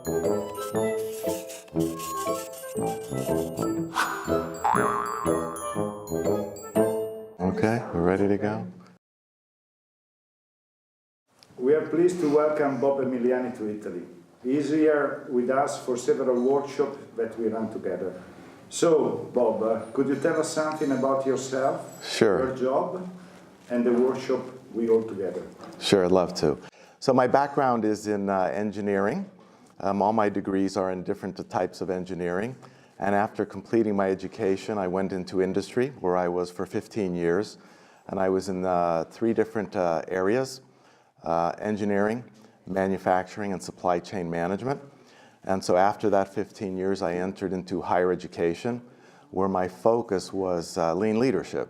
Okay, we're ready to go? We are pleased to welcome Bob Emiliani to Italy. He is here with us for several workshops that we run together. So, Bob, could you tell us something about yourself, Sure. your job, and the workshop we hold together? Sure, I'd love to. So my background is in engineering. All my degrees are in different types of engineering. And after completing my education, I went into industry, where I was for 15 years. And I was in 3 different areas: engineering, manufacturing, and supply chain management. And so after that 15 years, I entered into higher education, where my focus was lean leadership.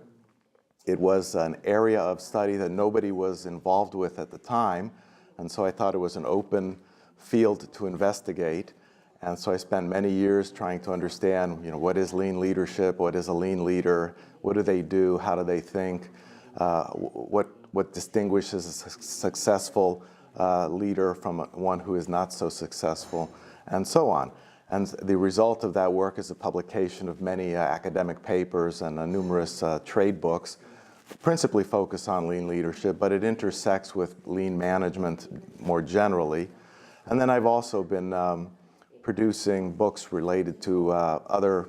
It was an area of study that nobody was involved with at the time, and so I thought it was an open field to investigate. And so I spent many years trying to understand, what is lean leadership, what is a lean leader, what do they do, how do they think, what distinguishes a successful leader from one who is not so successful, and so on. And the result of that work is a publication of many academic papers and numerous trade books, principally focused on lean leadership, but it intersects with lean management more generally. And then I've also been producing books related to other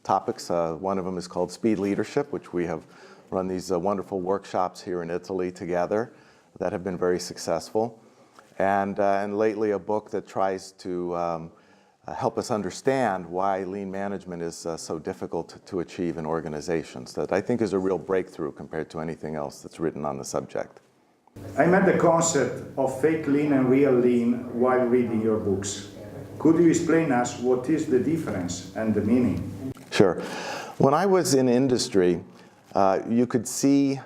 topics. One of them is called Speed Leadership, which we have run these wonderful workshops here in Italy together that have been very successful. And lately a book that tries to help us understand why lean management is so difficult to achieve in organizations, that I think is a real breakthrough compared to anything else that's written on the subject. I met the concept of fake lean and real lean while reading your books. Could you explain us what is the difference and the meaning? Sure. When I was in industry, you could see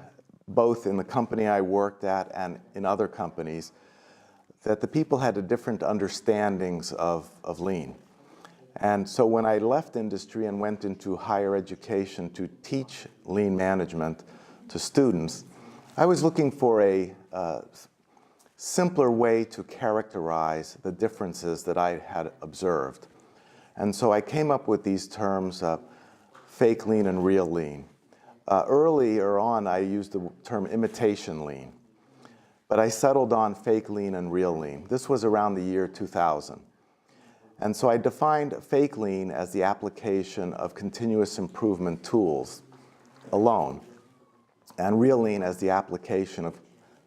both in the company I worked at and in other companies that the people had different understandings of lean. And so when I left industry and went into higher education to teach lean management to students, I was looking for a simpler way to characterize the differences that I had observed. And so I came up with these terms, fake lean and real lean. Earlier on, I used the term imitation lean, but I settled on fake lean and real lean. This was around the year 2000. And so I defined fake lean as the application of continuous improvement tools alone, and real lean as the application of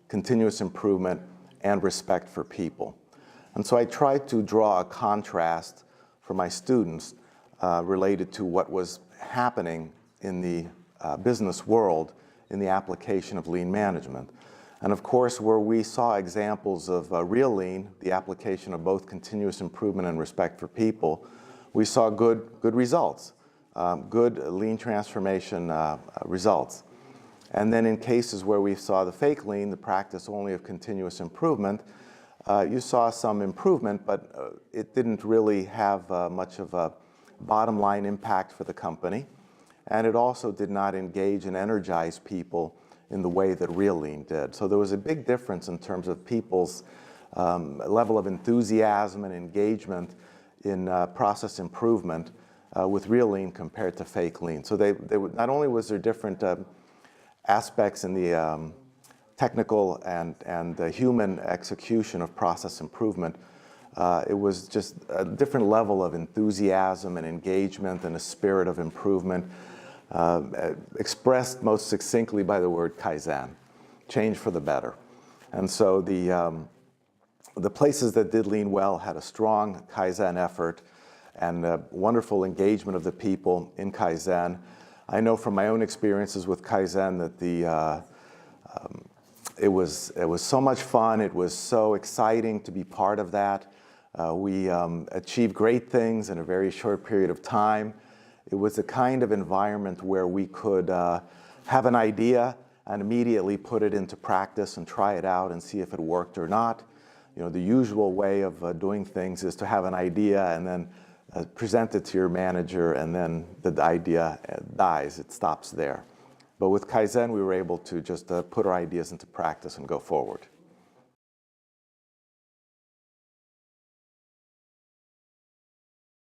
continuous improvement and respect for people. And so I tried to draw a contrast for my students related to what was happening in the business world in the application of lean management. And of course, where we saw examples of real lean, the application of both continuous improvement and respect for people, we saw good results, good lean transformation results. And then in cases where we saw the fake lean, the practice only of continuous improvement, you saw some improvement, but it didn't really have much of a bottom line impact for the company. And it also did not engage and energize people in the way that real lean did. So there was a big difference in terms of people's level of enthusiasm and engagement in process improvement with real lean compared to fake lean. So not only was there different aspects in the technical and the human execution of process improvement, it was just a different level of enthusiasm and engagement and a spirit of improvement, expressed most succinctly by the word Kaizen, change for the better. And so the places that did lean well had a strong Kaizen effort and a wonderful engagement of the people in Kaizen. I know from my own experiences with Kaizen that it was so much fun. It was so exciting to be part of that. We achieved great things in a very short period of time. It was the kind of environment where we could have an idea and immediately put it into practice and try it out and see if it worked or not. The usual way of doing things is to have an idea and then present it to your manager, and then the idea dies, it stops there. But with Kaizen, we were able to just put our ideas into practice and go forward.